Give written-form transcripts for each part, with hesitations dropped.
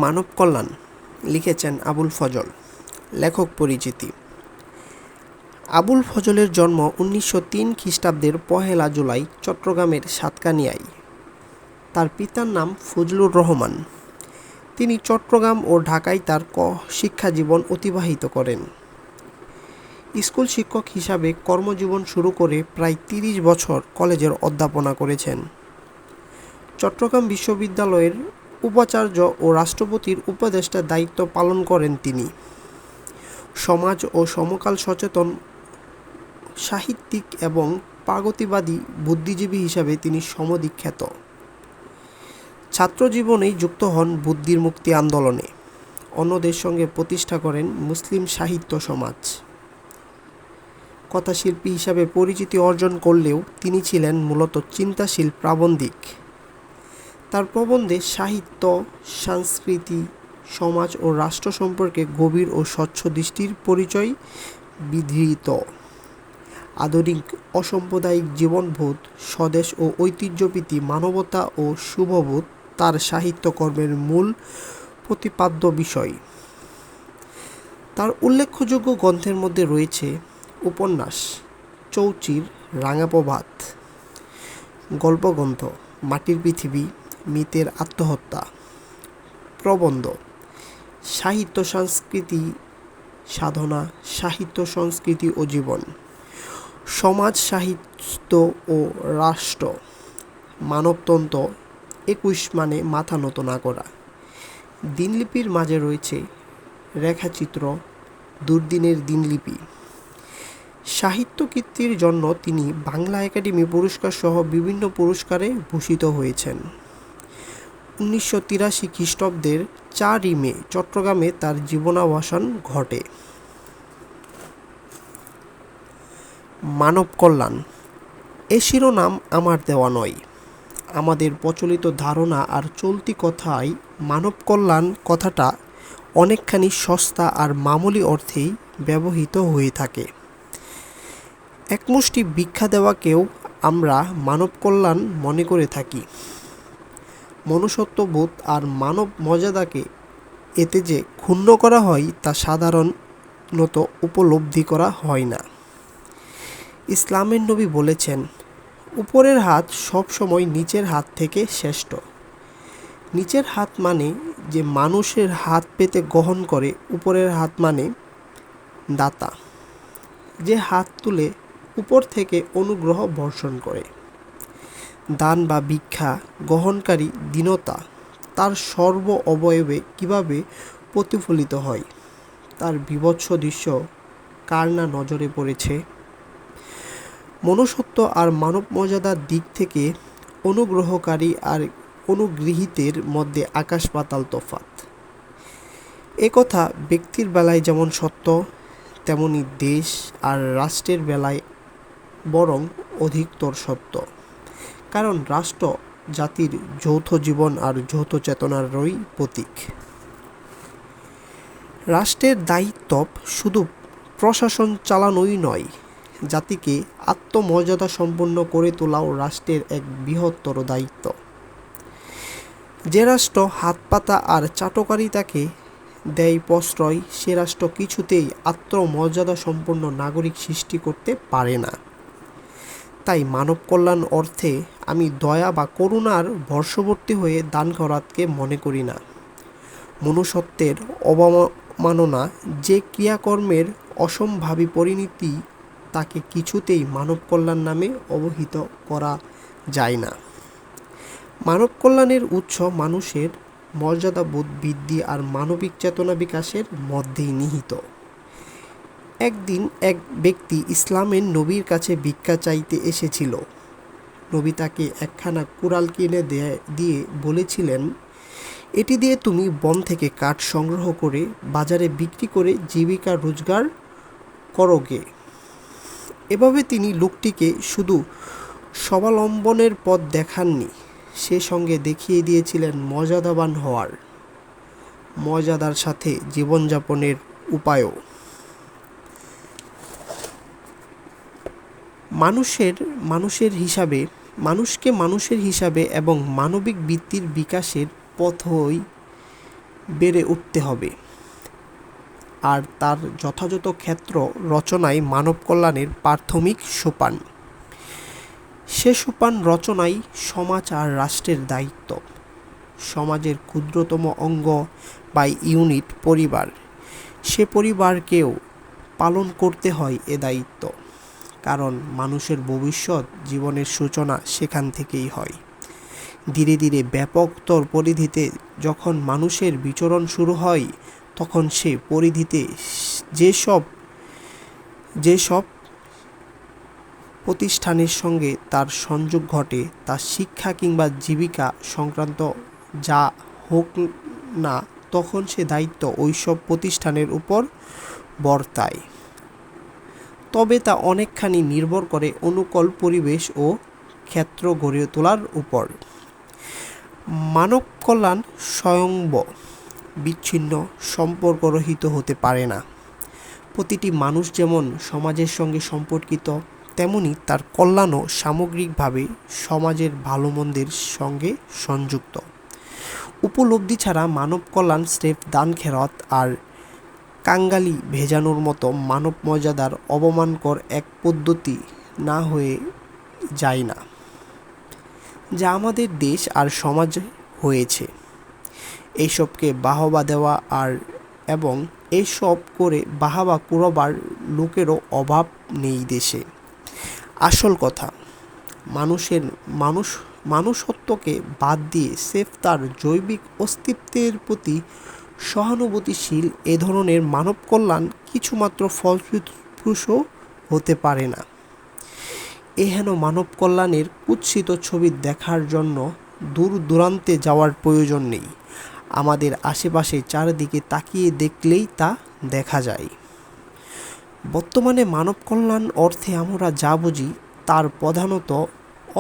মানব কল্যাণ লিখেছেন আবুল ফজল। লেখক পরিচিতি। আবুল ফজলের জন্ম 1903 খ্রিস্টাব্দের 1 জুলাই চট্টগ্রামের সাতকানিয়ায়। তার পিতার নাম ফজলুর রহমান। তিনি চট্টগ্রাম ও ঢাকায় তার শিক্ষাজীবন অতিবাহিত করেন। স্কুল শিক্ষক হিসাবে কর্মজীবন শুরু করে প্রায় 30 বছর কলেজের অধ্যাপনা করেছেন। চট্টগ্রাম বিশ্ববিদ্যালয়ের উপাচার্য ও রাষ্ট্রপতির উপদেষ্টার দায়িত্ব পালন করেন তিনি। সমাজ ও সমকাল সচেতন সাহিত্যিক এবং প্রাগতিবাদী বুদ্ধিজীবী হিসাবে তিনি সমধিখ্যাত। ছাত্রজীবনেই যুক্ত হন বুদ্ধির মুক্তি আন্দোলনে। অন্যদের সঙ্গে প্রতিষ্ঠা করেন মুসলিম সাহিত্য সমাজ। কথাশিল্পী হিসাবে পরিচিতি অর্জন করলেও তিনি ছিলেন মূলত চিন্তাশীল প্রাবন্ধিক। তার প্রবন্ধে সাহিত্য, সংস্কৃতি, সমাজ ও রাষ্ট্র সম্পর্কে গভীর ও স্বচ্ছ দৃষ্টির পরিচয় বিধৃত। আধুনিক অসাম্প্রদায়িক জীবনবোধ, স্বদেশ ও ঐতিহ্যপ্রীতি, মানবতা ও শুভবোধ তার সাহিত্যকর্মের মূল প্রতিপাদ্য বিষয়। তার উল্লেখযোগ্য গ্রন্থের মধ্যে রয়েছে উপন্যাস চৌচির, রাঙা প্রভাত, গল্পগ্রন্থ মাটির পৃথিবী, মিতের আত্মহত্যা, প্রবন্ধ সাহিত্য সংস্কৃতি সাধনা, সাহিত্য সংস্কৃতি ও জীবন, সমাজ সাহিত্য ও রাষ্ট্র, মানবতন্ত্র, 21 মানে মাথা নত না করা। দিনলিপির মাঝে রয়েছে রেখাচিত্র, দুর্দিনের দিনলিপি। সাহিত্য কীর্তির জন্য তিনি বাংলা একাডেমি পুরস্কার সহ বিভিন্ন পুরস্কারে ভূষিত হয়েছেন। 1983 খ্রিস্টাব্দের 4 মে চট্টগ্রামে তার জীবনাবসান ঘটে। মানব কল্যাণ এ শিরোনাম আমার দেওয়া নয়। আমাদের প্রচলিত ধারণা আর চলতি কথায় মানব কল্যাণ কথাটা অনেকখানি সস্তা আর মামুলি অর্থেই ব্যবহৃত হয়ে থাকে। একমুষ্টি ভিক্ষা দেওয়াকেও আমরা মানব কল্যাণ মনে করে থাকি। মনুষ্যত্ববোধ আর মানব মর্যাদাকে এতে যে ক্ষুণ্ণ করা হয় তা সাধারণত উপলব্ধি করা হয় না। ইসলামের নবী বলেছেন, উপরের হাত সবসময় নিচের হাত থেকে শ্রেষ্ঠ। নিচের হাত মানে যে মানুষের হাত পেতে গ্রহণ করে, উপরের হাত মানে দাতা, যে হাত তুলে উপর থেকে অনুগ্রহ বর্ষণ করে। দান বা ভিক্ষা গ্রহণকারী দীনতা তার সর্ব অবয়বে কিভাবে প্রতিফলিত হয়, তার বীভৎস দৃশ্য কার না নজরে পড়েছে। মনুষ্যত্ব আর মানব মর্যাদার দিক থেকে অনুগ্রহকারী আর অনুগৃহীতের মধ্যে আকাশ পাতাল তফাৎ। এ কথা ব্যক্তির বেলায় যেমন সত্য, তেমনি দেশ আর রাষ্ট্রের বেলায় বরং অধিকতর সত্য। কারণ রাষ্ট্র জাতির যৌথ জীবন আর যৌথ চেতনারই প্রতীক। রাষ্ট্রের দায়িত্ব শুধু প্রশাসন চালানোই নয়, জাতিকে আত্মমর্যাদা সম্পন্ন করে তোলাও রাষ্ট্রের এক বৃহত্তর দায়িত্ব। যে রাষ্ট্র হাত পাতা আর চাটুকারিতাকে দেয় প্রশ্রয়, সে রাষ্ট্র কিছুতেই আত্মমর্যাদা সম্পন্ন নাগরিক সৃষ্টি করতে পারে না। তাই মানব কল্যাণ অর্থে আমি দয়া বা করুণার বর্ষবর্তী হয়ে দান খয়রাতকে মনে করি না। মনুষ্যত্বের অবমাননা যে ক্রিয়াকর্মের অসম্ভাবী পরিণতি, তাকে কিছুতেই মানব কল্যাণ নামে অভিহিত করা যায় না। মানব কল্যাণের উৎস মানুষের মর্যাদাবোধ বৃদ্ধি আর মানবিক চেতনা বিকাশের মধ্যেই নিহিত। একদিন এক ব্যক্তি ইসলামের নবীর কাছে ভিক্ষা চাইতে এসেছিল। নবী তাকে একখানা কুড়াল কিনে দিয়ে বলেছিলেন, এটি দিয়ে তুমি বন থেকে কাঠ সংগ্রহ করে বাজারে বিক্রি করে জীবিকা রোজগার করোগে। এভাবে তিনি লোকটিকে শুধু স্বাবলম্বনের পথ দেখাননি, সে সঙ্গে দেখিয়ে দিয়েছিলেন মর্যাদাবান হওয়ার, মর্যাদার সাথে জীবনযাপনের উপায়ও। মানুষকে মানুষের হিসাবে এবং মানবিক বৃত্তির বিকাশের পথই বেড়ে উঠতে হবে, আর তার যথাযথ ক্ষেত্র রচনায় মানব কল্যাণের প্রাথমিক সোপান। সে সোপান রচনাই সমাজ আর রাষ্ট্রের দায়িত্ব। সমাজের ক্ষুদ্রতম অঙ্গ বা ইউনিট পরিবার, সে পরিবারকেও পালন করতে হয় এ দায়িত্ব, কারণ মানুষের ভবিষ্যৎ জীবনের সূচনা সেখান থেকেই হয়। ধীরে ধীরে ব্যাপকতর পরিধিতে যখন মানুষের বিচরণ শুরু হয়, তখন সে পরিধিতে যেসব প্রতিষ্ঠানের সঙ্গে তার সংযোগ ঘটে, তা শিক্ষা কিংবা জীবিকা সংক্রান্ত যা হোক না, তখন সে দায়িত্ব ওইসব প্রতিষ্ঠানের উপর বর্তায়। তবে তা অনেকখানি নির্ভর করে অনুকূল পরিবেশ ও ক্ষেত্র গড়ে তোলার উপর। মানব কল্যাণ স্বয়ংব বিচ্ছিন্ন সম্পর্করহিত হতে পারে না। প্রতিটি মানুষ যেমন সমাজের সঙ্গে সম্পর্কিত, তেমনি তার কল্যাণও সামগ্রিকভাবে সমাজের ভালো মন্দের সঙ্গে সংযুক্ত। উপলব্ধি ছাড়া মানব কল্যাণ স্রেফ দান খেরাত আর কাঙ্গালি ভেজানোর মতো মানব মর্যাদার অবমানকর এক পদ্ধতি না হয়ে যায় না, যা আমাদের দেশ আর সমাজ হয়েছে। এইসবকে বাহবা দেওয়া এবং এইসব করে বাহবা কুড়াবার লোকেরও অভাব নেই দেশে। আসল কথা, মানুষত্বকে বাদ দিয়ে স্রেফ তার জৈবিক অস্তিত্বের প্রতি সহানুভূতিশীল এ ধরনের মানব কল্যাণ কিছুমাত্র ফলপ্রসূ হতে পারে না। এহেন মানব কল্যাণের কুৎসিত ছবি দেখার জন্য দূর দূরান্তে যাওয়ার প্রয়োজন নেই। আমাদের আশেপাশে চারিদিকে তাকিয়ে দেখলেই তা দেখা যায়। বর্তমানে মানব কল্যাণ অর্থে আমরা যা বুঝি, তার প্রধানত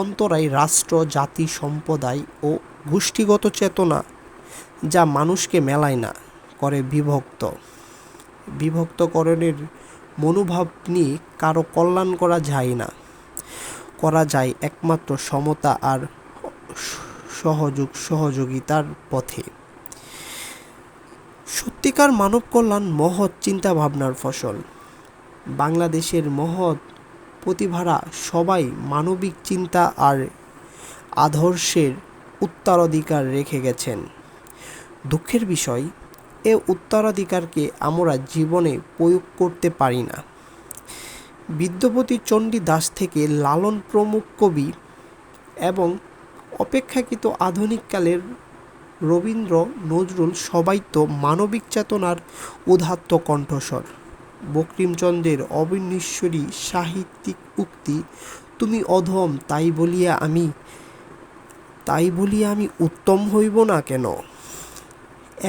অন্তরায় রাষ্ট্র, জাতি, সম্প্রদায় ও গোষ্ঠীগত চেতনা, যা মানুষকে মেলায় না, করে বিভক্তকরণের মনোভাব নিয়ে কারো কল্যাণ করা যায় না। করা যায় একমাত্র সমতা আর সহযোগিতার পথে। সত্যিকার মানব কল্যাণ মহৎ চিন্তাভাবনার ফসল। বাংলাদেশের মহৎ প্রতিভারা সবাই মানবিক চিন্তা আর আদর্শের উত্তরাধিকার রেখে গেছেন। দুঃখের বিষয়, এ উত্তরাধিকারকে আমরা জীবনে প্রয়োগ করতে পারি না। বিদ্যাপতি চণ্ডী দাস থেকে লালন প্রমুখ কবি এবং অপেক্ষাকৃত আধুনিককালের রবীন্দ্র, নজরুল সবাই তো মানবিক চেতনার উদাত্ত কণ্ঠস্বর। বঙ্কিমচন্দ্রের অবিনশ্বরী সাহিত্যিক উক্তি, তুমি অধম তাই বলিয়া আমি উত্তম হইব না কেন,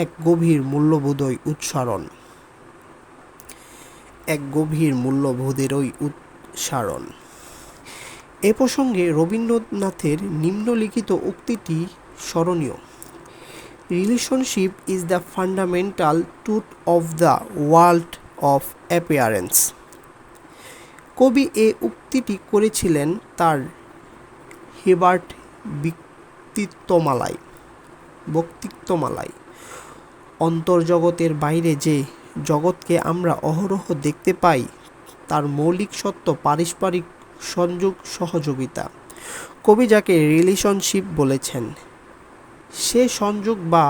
এক গভীর মূল্যবোধেরই উচ্চারণ। এ প্রসঙ্গে রবীন্দ্রনাথের নিম্নলিখিত উক্তিটি স্মরণীয়: relationship is the fundamental truth of the world of appearance. কবি এ উক্তিটি করেছিলেন তার হেবার্ট বক্তৃতামালায়। অন্তর্জগতের বাইরে যে জগৎকে আমরা অহরহ দেখতে পাই, তার মৌলিক সত্য পারস্পরিক সংযোগ, সহযোগিতা। কবি যাকে রিলেশনশিপ বলেছেন, সে সংযোগ বা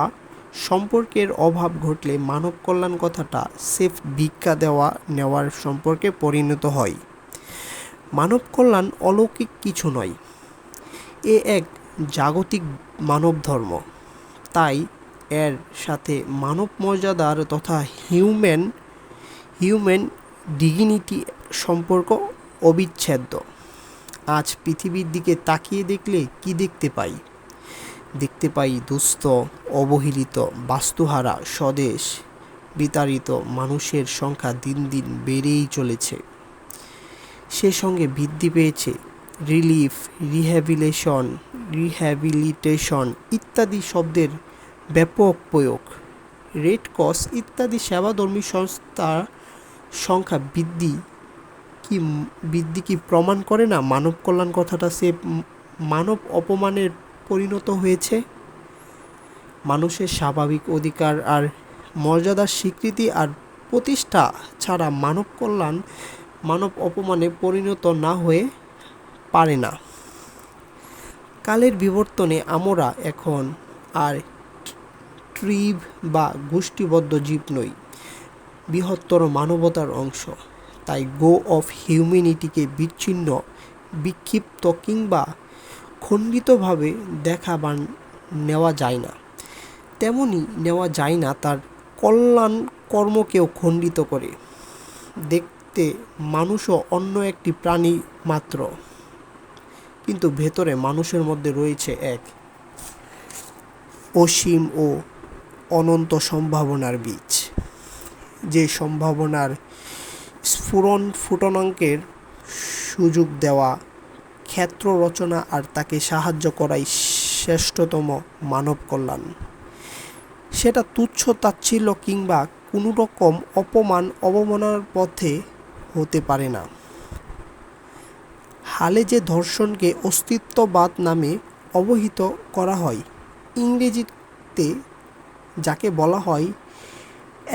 সম্পর্কের অভাব ঘটলে মানব কল্যাণ কথাটা স্রেফ ভিক্ষা দেওয়া নেওয়ার সম্পর্কে পরিণত হয়। মানব কল্যাণ অলৌকিক কিছু নয়, এ এক জাগতিক মানব ধর্ম। তাই এর সাথে মানব মর্যাদার তথা হিউম্যান ডিগনিটি সম্পর্ক অবিচ্ছেদ্য। আজ পৃথিবীর দিকে তাকিয়ে দেখলে কি দেখতে পাই? দেখতে পাই দুস্থ, অবহেলিত, বাস্তুহারা, স্বদেশ বিতাড়িত মানুষের সংখ্যা দিন দিন বেড়েই চলেছে। সে সঙ্গে বৃদ্ধি পেয়েছে রিলিফ, রিহ্যাবিলিটেশন ইত্যাদি শব্দের ব্যাপক প্রয়োগ। রেড ক্রস ইত্যাদি সেবাধর্মী সংস্থার সংখ্যা বৃদ্ধি কি প্রমাণ করে না মানব কল্যাণ কথাটা সে মানব অপমানের পরিণত হয়েছে? মানুষের স্বাভাবিক অধিকার আর মর্যাদার স্বীকৃতি আর প্রতিষ্ঠা ছাড়া মানব কল্যাণ মানব অপমানে পরিণত না হয়ে পারে না। কালের বিবর্তনে আমরা এখন আর ট্রিব বা গোষ্ঠীবদ্ধ জীব নই, বৃহত্তর মানবতার অংশ। তাই গো অফ হিউম্যানিটিকে বিচ্ছিন্ন, বিক্ষিপ্ত কিংবা খণ্ডিতভাবে দেখা বা নেওয়া যায় না। তেমনি নেওয়া যায় না তার কল্যাণ কর্মকেও খণ্ডিত করে। দেখতে মানুষও অন্য একটি প্রাণী মাত্র, কিন্তু ভেতরে মানুষের মধ্যে রয়েছে এক অসীম ও অনন্ত সম্ভাবনার বীজ, যে সম্ভাবনার ফুটনাঙ্কের সুযোগ দেওয়া, ক্ষেত্র রচনা আর তাকে সাহায্য করাই শ্রেষ্ঠতম মানব কল্যাণ। সেটা তুচ্ছ তাচ্ছিল্য কিংবা কোনো রকম অবমাননার পথে হতে পারে না। হালে যে ধর্ষণকে অস্তিত্ববাদ নামে অবহিত করা হয়, ইংরেজিতে যাকে বলা হয়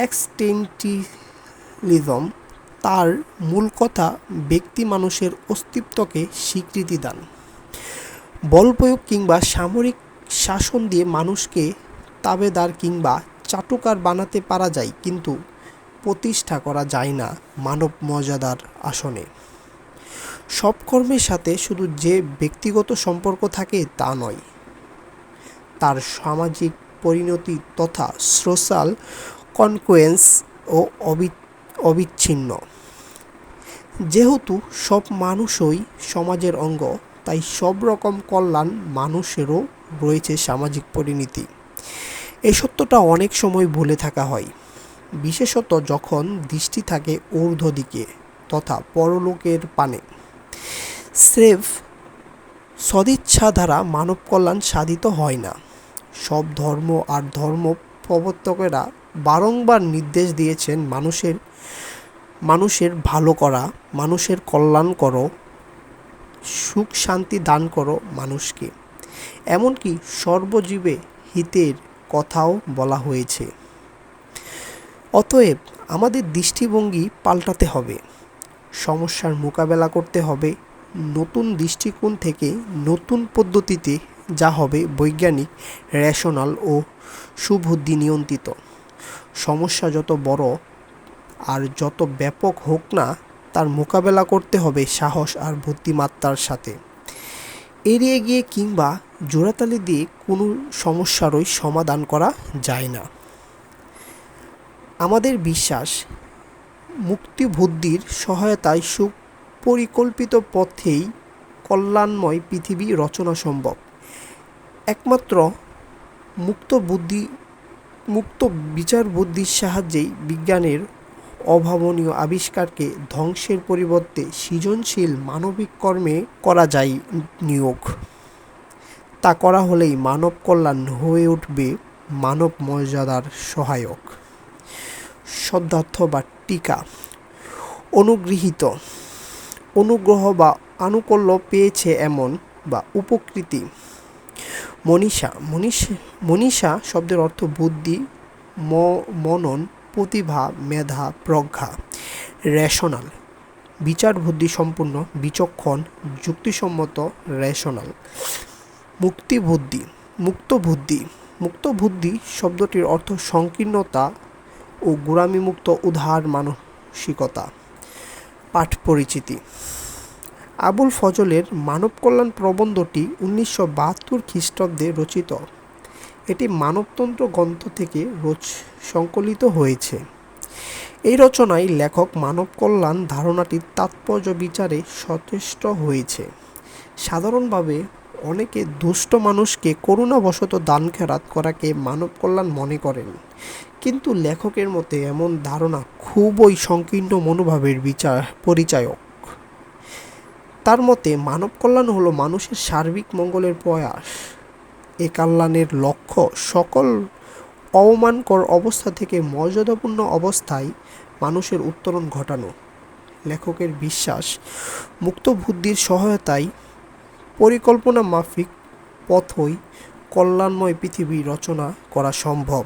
এক্সিস্টেন্টিয়ালিজম, তার মূল কথা ব্যক্তি মানুষের অস্তিত্বকে স্বীকৃতি দান। বল প্রয়োগ কিংবা সামরিক শাসন দিয়ে মানুষকে তাবেদার কিংবা চাটুকার বানাতে পারা যায়, কিন্তু প্রতিষ্ঠা করা যায় না মানব মর্যাদার আসনে। সব কর্মের সাথে শুধু যে ব্যক্তিগত সম্পর্ক থাকে তা নয়, তার সামাজিক পরিণতি তথা সোশ্যাল কনসিকুয়েন্সও অবিচ্ছিন্ন। যেহেতু সব মানুষই সমাজের অঙ্গ, তাই সব রকম কল্যাণ মানুষেরও রয়েছে সামাজিক পরিণতি। এই সত্যটা অনেক সময় ভুলে থাকা হয়, বিশেষত যখন দৃষ্টি থাকে ঊর্ধ্ব দিকে তথা পরলোকের পানে। স্রেফ সদিচ্ছা দ্বারা মানব কল্যাণ সাধিত হয় না। সব ধর্ম আর ধর্ম প্রবর্তকেরা বারংবার নির্দেশ দিয়েছেন মানুষের ভালো করা, মানুষের কল্যাণ করো, সুখ শান্তি দান করো মানুষকে। এমনকি সর্বজীবে হিতের কথাও বলা হয়েছে। অতএব আমাদের দৃষ্টিভঙ্গি পাল্টাতে হবে, সমস্যার মোকাবেলা করতে হবে নতুন দৃষ্টিকোণ থেকে, নতুন পদ্ধতিতে, যা হবে বৈজ্ঞানিক, রেশনাল ও সুবুদ্ধি নিয়ন্ত্রিত। সমস্যা যত বড় আর যত ব্যাপক হোক না, তার মোকাবেলা করতে হবে সাহস আর বুদ্ধিমত্তার সাথে। এড়িয়ে গিয়ে কিংবা জোড়াতালি দিয়ে কোনো সমস্যারই সমাধান করা যায় না। আমাদের বিশ্বাস, মুক্তবুদ্ধির সহায়তায় সুপরিকল্পিত পথেই কল্যাণময় পৃথিবী রচনা সম্ভব। একমাত্র মুক্ত বিচার বুদ্ধির সাহায্যেই বিজ্ঞানের অভাবনীয় আবিষ্কারকে ধ্বংসের পরিবর্তে সৃজনশীল মানবিক কর্মে করা যায় নিয়োগ। তা করা হলেই মানব কল্যাণ হয়ে উঠবে মানব মর্যাদার সহায়ক। শব্দার্থ বা টিকা। অনুগৃহীত, অনুগ্রহ বা আনুকূল্য পেয়েছে এমন বা উপকৃতি। মনীষা শব্দের অর্থ বুদ্ধি, মনন, প্রতিভা, মেধা, প্রজ্ঞা। রেশনাল, বিচার বুদ্ধি সম্পন্ন, বিচক্ষণ, যুক্তিসম্মত, রেশনাল। মুক্তবুদ্ধি শব্দটির অর্থ সংকীর্ণতা ও গোঁড়ামিমুক্ত উদার মানসিকতা। পাঠ পরিচিতি। আবুল ফজলের মানব কল্যাণ প্রবন্ধটি 1972 খ্রিস্টাব্দে রচিত। এটি মানবতন্ত্র গ্রন্থ থেকে সংকলিত হয়েছে। এই রচনায় লেখক মানব কল্যাণ ধারণাটির তাৎপর্য বিচারে সচেষ্ট হয়েছে। সাধারণভাবে অনেকে দুষ্ট মানুষকে করুণাবশত দান খেরাত করাকে মানব কল্যাণ মনে করেন, কিন্তু লেখকের মতে এমন ধারণা খুবই সংকীর্ণ মনোভাবের পরিচায়ক। তার মতে মানব কল্যাণ হলো মানুষের সার্বিক মঙ্গলের প্রয়াস। এ কল্যাণের লক্ষ্য সকল অবমানকর অবস্থা থেকে মর্যাদাপূর্ণ অবস্থায় মানুষের উত্তরণ ঘটানো। লেখকের বিশ্বাস, মুক্তবুদ্ধির সহায়তায় পরিকল্পনা মাফিক পথই কল্যাণময় পৃথিবী রচনা করা সম্ভব।